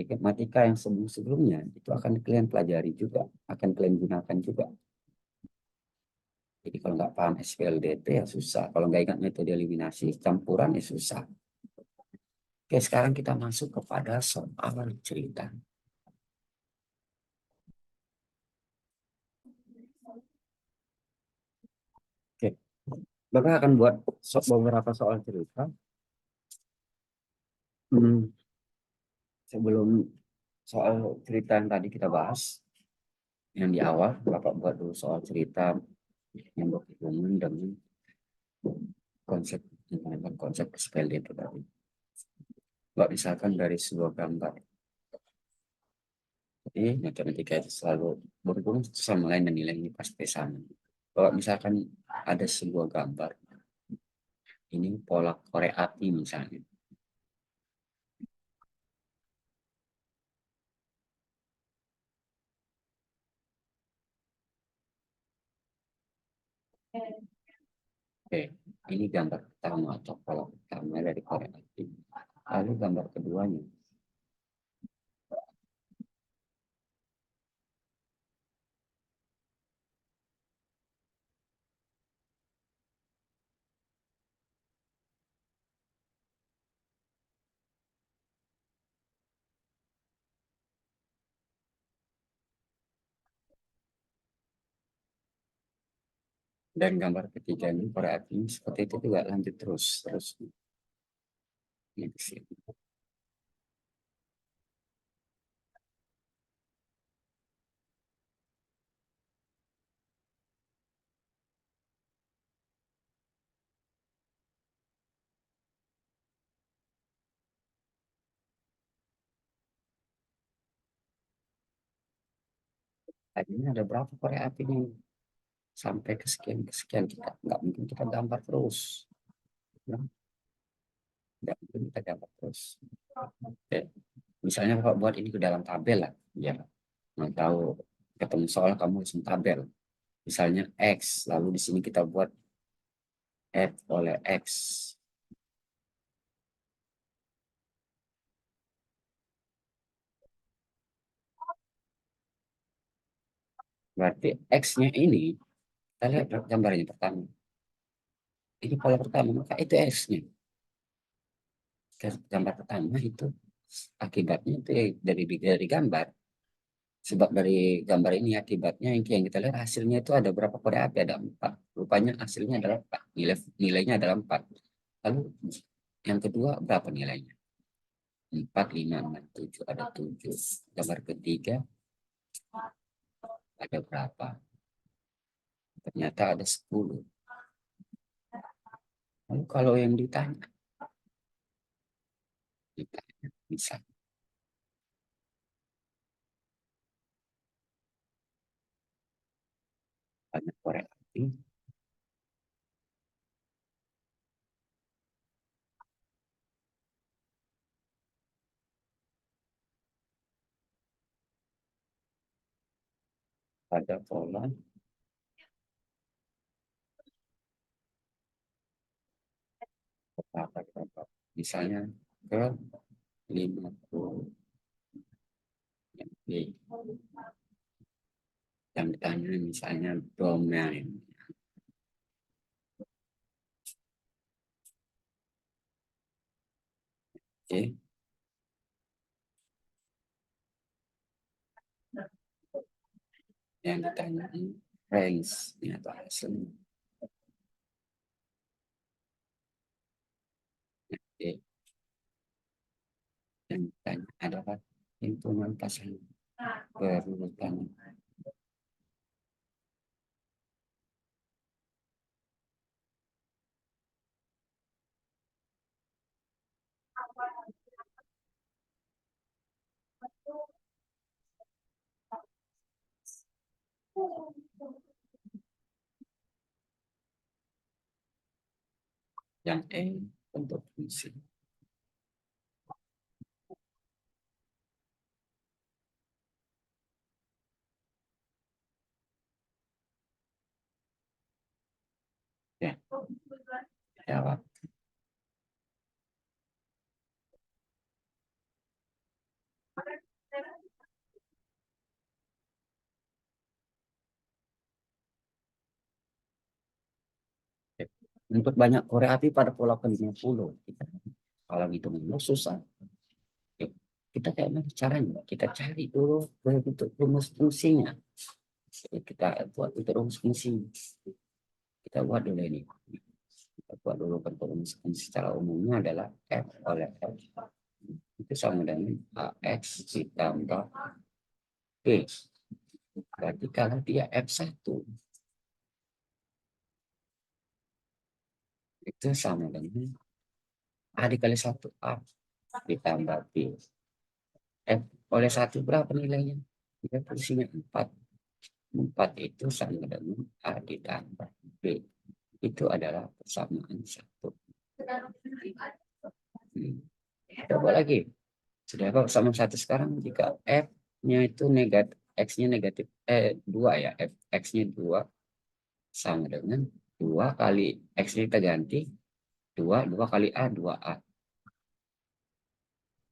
matematika yang sebelumnya itu akan kalian pelajari juga, akan kalian gunakan juga. Jadi kalau nggak paham SPLDT ya susah. Kalau nggak ingat metode eliminasi, campuran ya susah. Oke, sekarang kita masuk kepada soal cerita. Oke, Bapak akan buat beberapa soal cerita. Hmm, sebelum soal cerita yang tadi kita bahas, yang di awal, Bapak buat dulu soal cerita yang berhubungan dengan konsep konsep SPLDT tadi. Bapak misalkan dari sebuah gambar. Jadi matematika itu selalu berhubungan satu sama lain dan nilainya pasti sama. Kalau misalkan ada sebuah gambar, ini pola korek api misalnya. Oke, ini gambar pertama atau pola pertama dari korek api. Lalu gambar keduanya. Dan gambar ketiga ini korek api seperti itu juga lanjut terus. Ini di sini. Tadinya ada berapa korek api nih? Sampai ke sekian kita nggak mungkin kita gambar terus. Ya, nggak mungkin kita gambar terus. Oke. Misalnya Bapak buat ini ke dalam tabel lah, ya. Mau tahu ketemu soal kamu langsung tabel. Misalnya X, lalu di sini kita buat F oleh X. Berarti X-nya ini, kita lihat gambarnya pertama. Ini pola pertama, maka itu X-nya. Gambar pertama itu akibatnya itu ya dari gambar. Sebab dari gambar ini akibatnya yang kita lihat hasilnya itu ada berapa kode api, ada 4. Rupanya hasilnya adalah 4. Nilainya adalah 4. Lalu yang kedua berapa nilainya? 4, 5, 6, 7. Ada 7. Gambar ketiga ada berapa? Ternyata ada 10. Lalu kalau yang ditanya bisa banyak korek api. pada pola berapa, misalnya ke 50 MB, yang ditanya misalnya domain. Oke, yang ditanya range ini atau hasilnya. Oke, yang ditanya adalah hitungan pasangan berurutan. Yang E untuk fungsi. Ya, jawab. Untuk banyak korek api pada pola ke-50, kita kalau hitung dulu susah. Kita kayak mana caranya? Kita cari dulu bentuk rumus fungsinya. Kita buat bentuk rumus fungsi. Kita buat dulu ini. Kita buat dulu bentuk rumus fungsi secara umumnya adalah F oleh F itu sama dengan AX ditambah B. Berarti kalau dia F1 itu sama dengan A dikali 1 A ditambah B. F oleh 1 berapa nilainya? Dia posisinya 4. 4 itu sama dengan A ditambah B. Itu adalah persamaan 1. Coba lagi. Sudah apa sama 1 sekarang jika F-nya itu negatif, X-nya negatif, 2 ya, X-nya 2 sama dengan 2 kali X-nya kita ganti, 2 kali A, 2A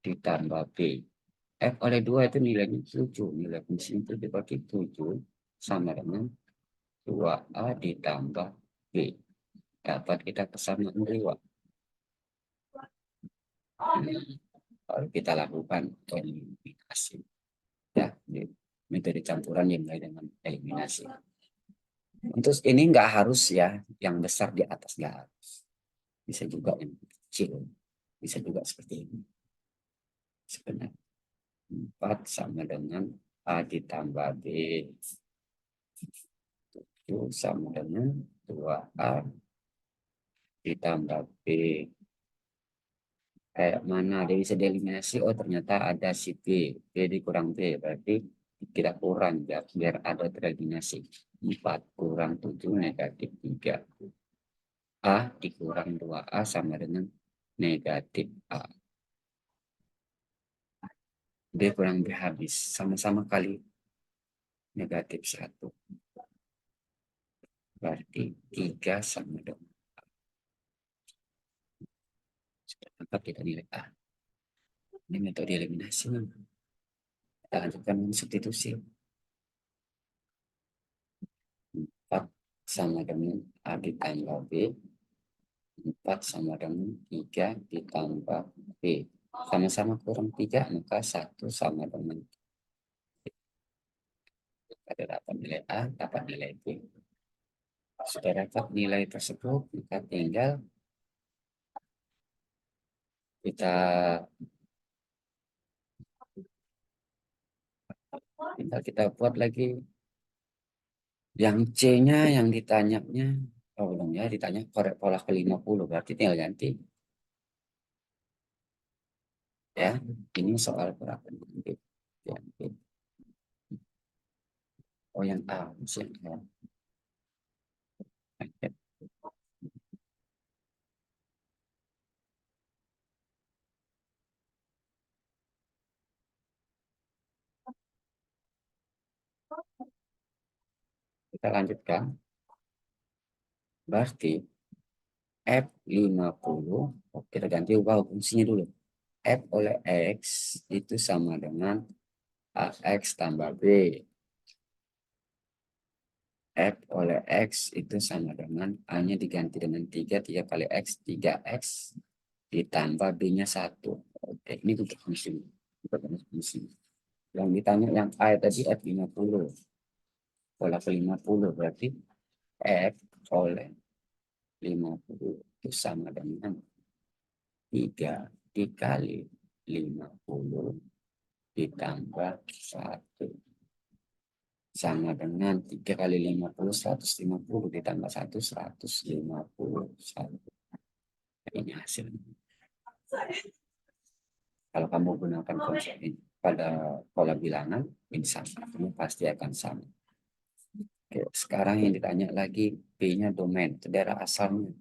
ditambah B. F oleh 2 itu nilainya 7, nilai fungsi itu dibagi 7 sama dengan 2A ditambah B. Dapat kita kesamaan 2. Lalu kita lakukan eliminasi. Ya, metode campuran dimulai dengan eliminasi. Untuk ini nggak harus ya yang besar di atas, nggak harus. Bisa juga yang kecil, bisa juga seperti ini. Sebenarnya 4 sama dengan A ditambah B, 7 sama dengan 2A ditambah B. Kayak mana dia bisa dieliminasi? Oh ternyata ada si B, B dikurang B, berarti kita kurang ya, biar ada tereliminasi. 4 kurang 7 negatif 3. A dikurang 2A sama dengan negatif A. B kurang B habis. Sama-sama kali negatif 1. Berarti 3 sama dengan A. Sudah dapat kita nilai A. Ini metode eliminasi. Kita lanjutkan dengan substitusi. 4 sama dengan A ditambah B. 4 sama dengan 3 ditambah B. Sama-sama kurang 3, maka 1 sama dengan B. Kita dapat nilai A, dapat nilai B. Sudah dapat nilai tersebut, maka tinggal kita buat lagi yang C-nya yang ditanyanya. Oh belum ya, ditanya korek pola ke-50, berarti tinggal ganti ya. Ini soal gerakan ganti. Oh yang A yang A. Kita lanjutkan. Berarti F50, kita ganti ubah fungsinya dulu. F oleh X itu sama dengan AX tambah B. F oleh X itu sama dengan A-nya diganti dengan 3 kali X, 3X ditambah B-nya 1. Oke, ini untuk fungsi. Yang ditanya yang A tadi F50. Pola ke-50 berarti F oleh 50 itu sama dengan 3 dikali 50 ditambah 1 sama dengan 3 kali 50, 150 ditambah 1, 151. Ini hasilnya. Kalau kamu gunakan konsep ini pada pola bilangan, ini sama, pasti akan sama. Oke, sekarang yang ditanya lagi, B-nya domain, itu daerah asalnya.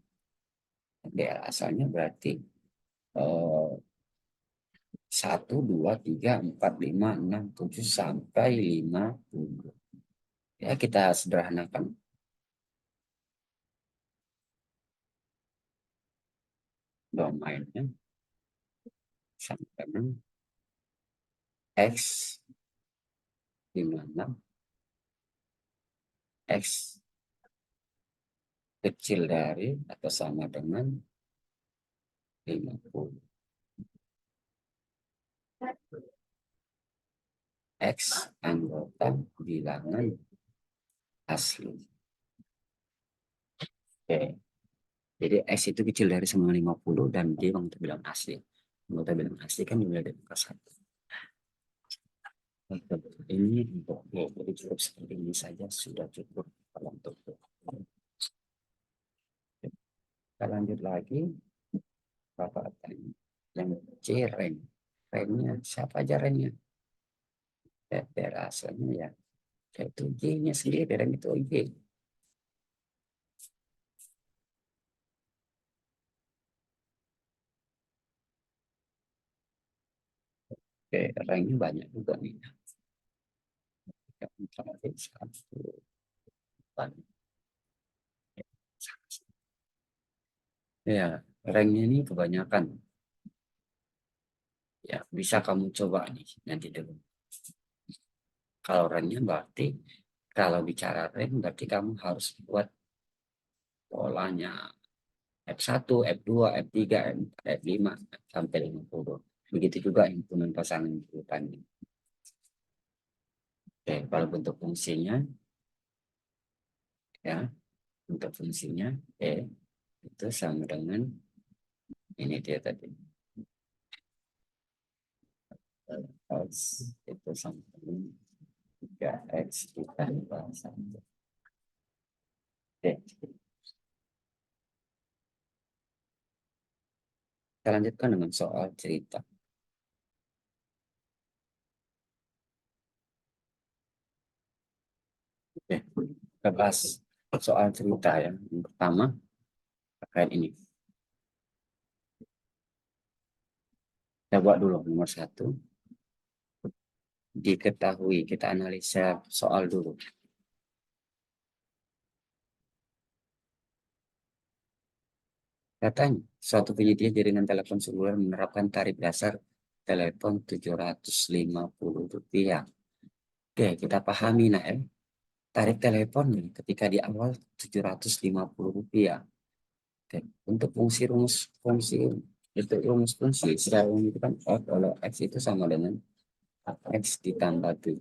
Daerah asalnya berarti 1, 2, 3, 4, 5, 6, 7, sampai 50. Ya, kita sederhanakan. Domainnya sama dengan X, di mana X kecil dari atau sama dengan 50. X anggota bilangan asli. Oke. Jadi X itu kecil dari sama 50 dan D anggota bilangan asli. Anggota bilangan asli kan dimulai dari angka 1. Ini untuk B, jadi cukup seperti ini saja sudah cukup kalau untuk B. Kita lanjut lagi. Bapak tanya. Yang C, rem. Remnya siapa aja remnya? Daerah asalnya ya. Yaitu G-nya sendiri, rem itu G. Oke, remnya banyak juga nih. Ya, ranknya ini kebanyakan. Ya, bisa kamu coba nih nanti dulu. Kalau ranknya berarti, kalau bicara rank berarti kamu harus buat polanya F1, F2, F3, F4, F5 sampai 50. Begitu juga himpunan pasangan urutannya. Oke, kalau bentuk fungsinya, ya, untuk fungsinya itu sama dengan ini dia tadi. X itu sama dengan 3X ditambah 1. Oke. Kita lanjutkan dengan soal cerita. Oke, kita bahas soal cerita ya. Yang pertama, terkait ini. Kita buat dulu nomor 1. Diketahui, kita analisa soal dulu. Katanya, suatu penyedia jaringan telepon seluler menerapkan tarif dasar telepon Rp750. Oke, kita pahami nah ya. Tarif telepon ketika di awal Rp750. Oke, untuk fungsi itu rumus fungsi secara umum itu kan F oleh X itu sama dengan X ditambah 7.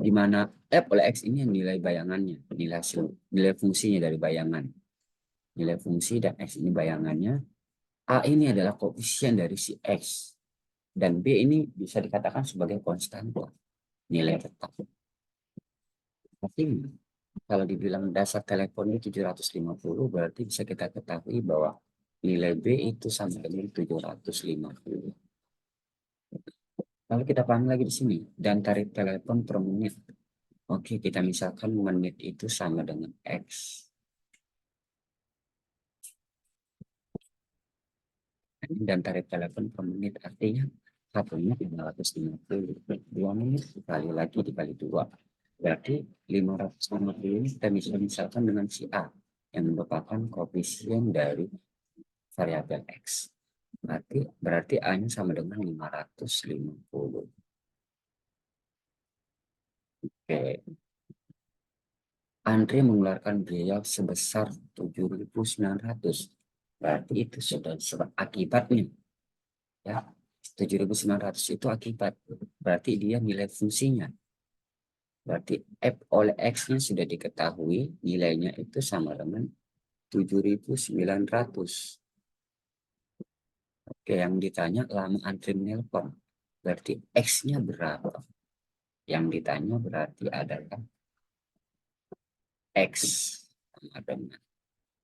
Di mana F oleh X ini nilai bayangannya, nilai fungsinya dari bayangan. Nilai fungsi dan X ini bayangannya. A ini adalah koefisien dari si X. Dan B ini bisa dikatakan sebagai konstanta, nilai tetap. Tapi kalau dibilang dasar teleponnya 750, berarti bisa kita ketahui bahwa nilai B itu sama dengan 750. Lalu kita paham lagi di sini, dan tarif telepon per menit. Oke, kita misalkan menit itu sama dengan X. Dan tarif telepon per menit artinya 1 menit 550. 2 menit dikali lagi dikali 2. Berarti 550 ini kita bisa misalkan dengan si A yang merupakan koefisien dari variabel X. Berarti A-nya sama dengan 550. Oke. Andre mengeluarkan biaya sebesar 7.900. Berarti itu sudah akibatnya. Ya, 7.900 itu akibat. Berarti dia nilai fungsinya. Berarti F oleh X-nya sudah diketahui, nilainya itu sama dengan 7.900. Oke, yang ditanya lama antri menelpon. Berarti X-nya berapa? Yang ditanya berarti adalah X sama dengan.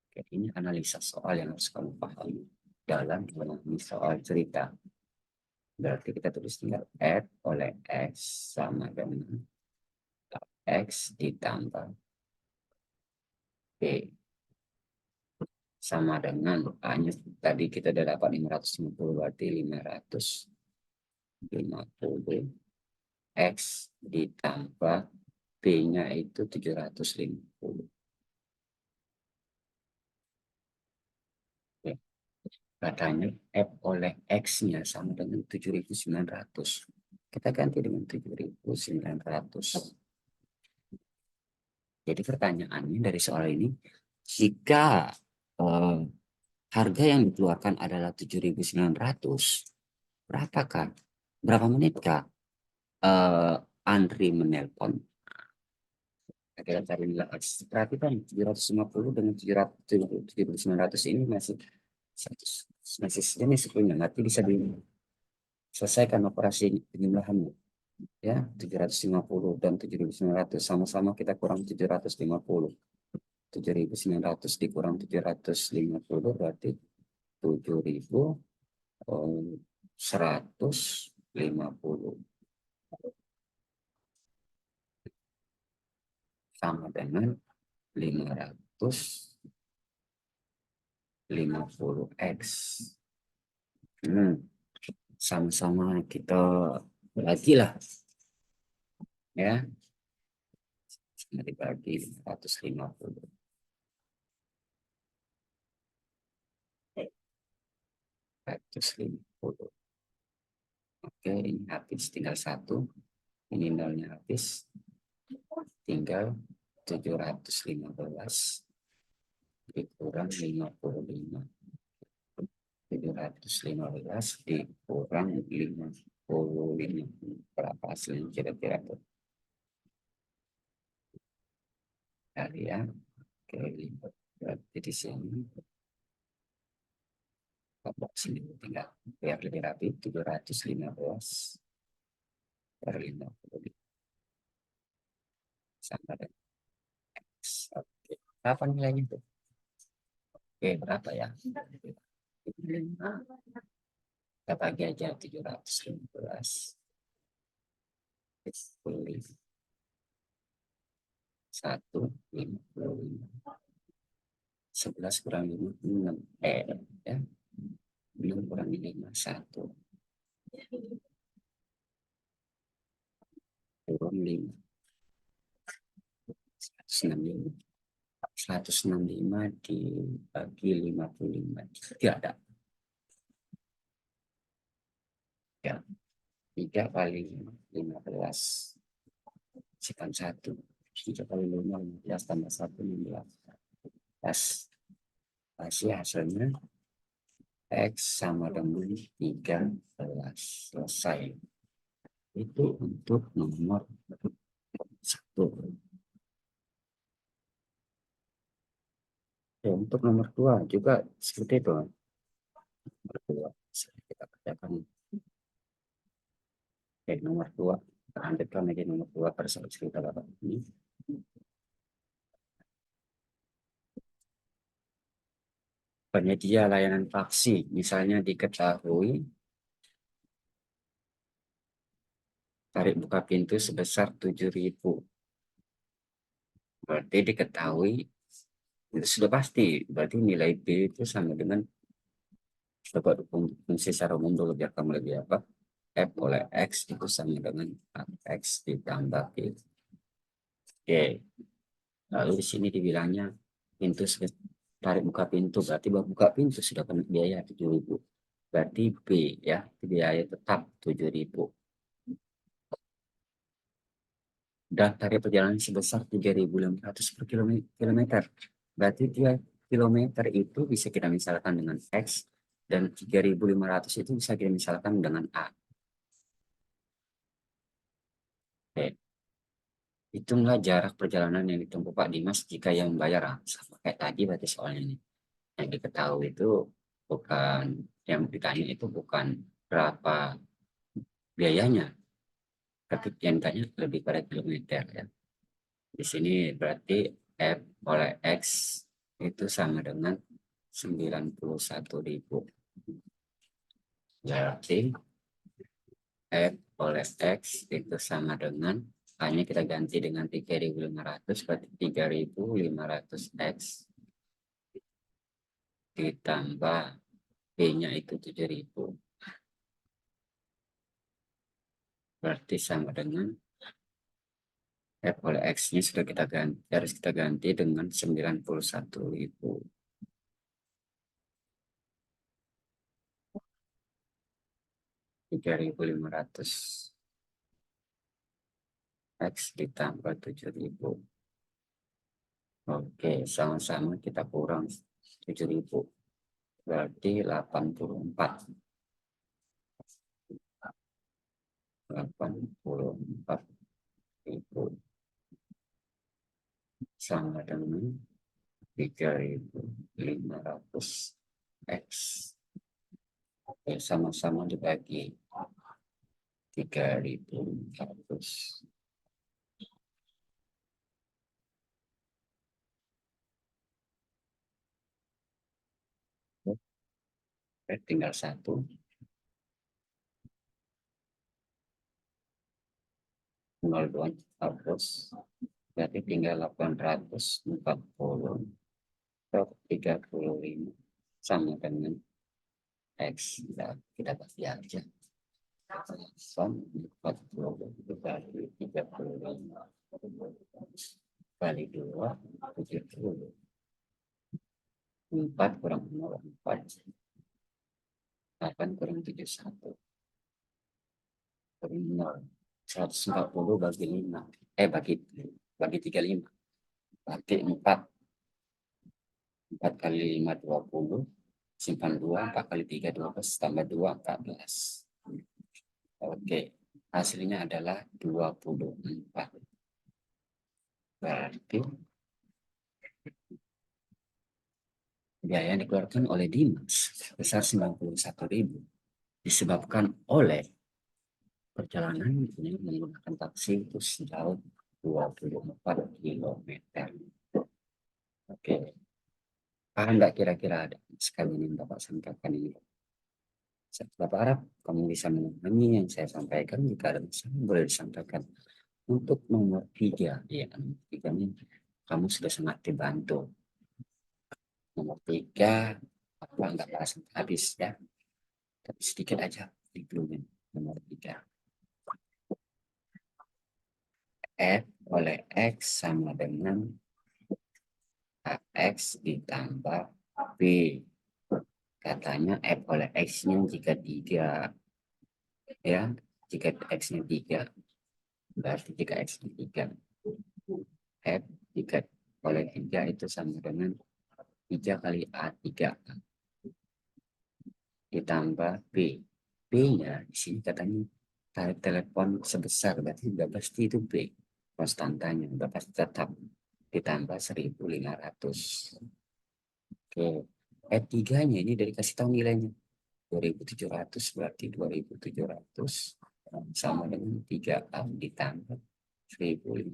Oke, ini analisa soal yang harus kamu pahami dalam memahami soal cerita. Berarti kita tulis tinggal F oleh X sama dengan X ditambah B sama dengan A-nya tadi kita udah dapat 550, berarti 550 X ditambah B-nya itu 750. Oke. Katanya F oleh X-nya sama dengan 7.900. Kita ganti dengan 7.900. Jadi pertanyaannya dari soal ini, jika harga yang dikeluarkan adalah 7.900, berapa menit Kak Andri menelpon? Kita cari nilai X. Perhatikan 750 dengan 7.900 ini masih sejenis punya, nanti bisa diselesaikan operasi penjumlahannya. Ya, 750 dan 7.900 sama-sama kita kurang 750. 7.900 dikurang 750 berarti 7.150 sama dengan 550 X. Sama-sama kita bagi lah ya, dibagi 550. Oke, ini habis tinggal 1, ini nolnya habis, tinggal 715 dikurang 55. 715 dikurang 55. Berapa hasilnya kira-kira tuh? Kalian oke, berarti di sini sini tinggal biar lebih rapi, 715 per 50 sama dengan X. Oke, berapa nilainya tuh? Oke, berapa ya? Kita bagi aja 715 1,55. 11 kurang 5, 6. Ya. 6 kurang 5, 1. Turun 5. 165. 165 dibagi 55. Tidak ada. Ya. 3 kali 15. Sikan 1. 3 kali 5, 15 tambah 1, 16. Pas. Hasil hasilnya X sama dengan 13. Selesai. Itu untuk nomor 1. Ya, untuk nomor 2 juga seperti itu. Nomor 2 kita kerjakan. Oke, nomor 2. Kita lanjutkan lagi nomor 2 pada saat cerita Bapak ini. Penyedia layanan faksi, misalnya diketahui tarif buka pintu sebesar 7.000. Berarti diketahui, itu sudah pasti. Berarti nilai B itu sama dengan, coba fungsi secara umum dulu biar kamu lebih apa. F oleh X itu sama dengan X ditambah B. Oke, lalu di sini dibilangnya pintu tarik buka pintu, berarti buat buka pintu sudah kena biaya 7.000. Berarti B ya, biaya tetap 7.000. Dan tarif perjalanan sebesar 3.500 per kilometer. Berarti 3 kilometer itu bisa kita misalkan dengan X, dan 3.500 itu bisa kita misalkan dengan A. Oke. Hitunglah jarak perjalanan yang ditempuh Pak Dimas jika yang membayar sama kayak tadi berarti soalnya ini. Yang diketahui itu bukan, yang ditanya itu bukan berapa biayanya, tapi yang ditanya lebih pada kilometer ya. Di sini berarti F oleh X itu sama dengan 91.000. Berarti F oleh X itu sama dengan, hanya kita ganti dengan 3.500, berarti 3.500 X ditambah B-nya itu 7.000. Berarti sama dengan F oleh X-nya sudah kita ganti, harus kita ganti dengan 91.000. 3.500 X ditambah 7.000. Oke, sama-sama kita kurang 7.000. Berarti 84. 84.000 sama dengan 3.500 X. Oke, sama-sama dibagi 3.500. Tinggal 1. 02 hapus. Berarti tinggal 840 per 35 sama dengan X. Kita bagi aja. 40 dibagi 35 kali 2, 70. 4 kurang 0, 4. 8 kurang 71. Kurang 0. 140 bagi 5. Bagi 35. Berarti 4. 4 kali 5, 20. Simpan 2, 4 kali 3, 12. Tambah 2, 14. Oke. Hasilnya adalah 24. Berarti biaya yang dikeluarkan oleh Dimas sebesar 91.000 disebabkan oleh perjalanan ini menggunakan taksi itu sejauh 24 km. Oke. Paham nggak kira-kira ada sekali ini Bapak sampaikan ini? Bapak harap kamu bisa memahami yang saya sampaikan. Jika ada masalah boleh disampaikan. Untuk nomor 3, ya, nomor 3 ini kamu sudah sangat dibantu. Nomor 3, apa nggak bahas habis ya, tapi sedikit aja dibelum. Nomor 3, F oleh X sama dengan AX ditambah B. Katanya F oleh X-nya jika 3, ya, jika X-nya 3, berarti jika X-nya 3, F jika oleh 3 itu sama dengan 3 kali A3 ditambah B. B-nya di sini katanya tarif telepon sebesar, berarti sudah pasti itu B. Konstantanya sudah pasti tetap ditambah 1.500. Oke. F3-nya ini dari kasih tahu nilainya 2.700, berarti 2.700 sama dengan 3A ditambah 1.500.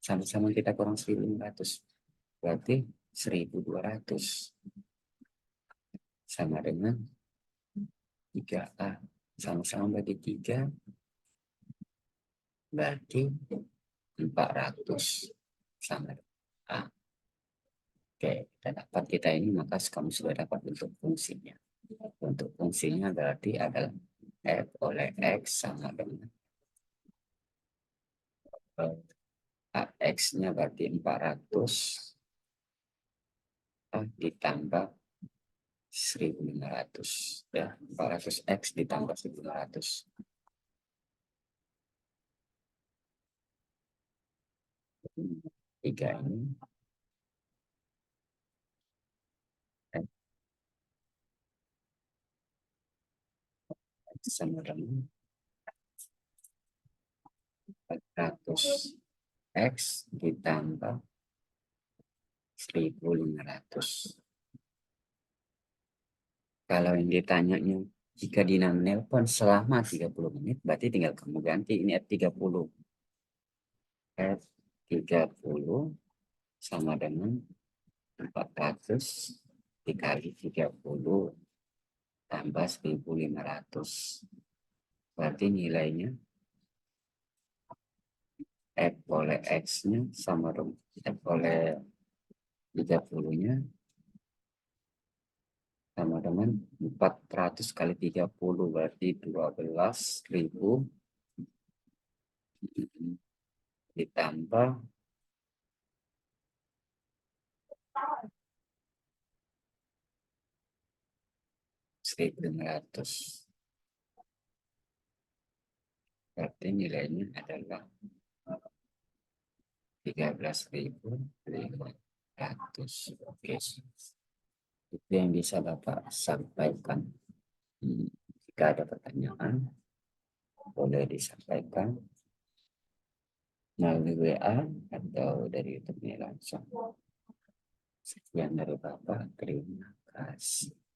Sama-sama kita kurang 1.500. Berarti 1.200 sama dengan 3A. Sama-sama bagi 3 berarti 400 sama dengan A. Oke, kita dapat kita ini, maka kamu sudah dapat bentuk fungsinya. Untuk fungsinya berarti adalah F oleh X sama dengan X-nya berarti 400 ditambah 1.500 ya, 400 X ditambah 1.500. Tiga ini sama dengan 400 X ditambah 1.500. Kalau yang ditanyanya jika Dina menelpon selama 30 menit, berarti tinggal kamu ganti ini F30. F30 sama dengan 400 dikali 30 tambah 1.500. Berarti nilainya F oleh X-nya sama dengan F oleh 30-nya sama dengan 400 kali 30 berarti 12.000 ditambah 1.500. Berarti nilainya adalah 13.500. Oke, itu yang bisa Bapak sampaikan. Jika ada pertanyaan, boleh disampaikan melalui WA atau dari YouTube langsung. Sekian dari Bapak, terima kasih.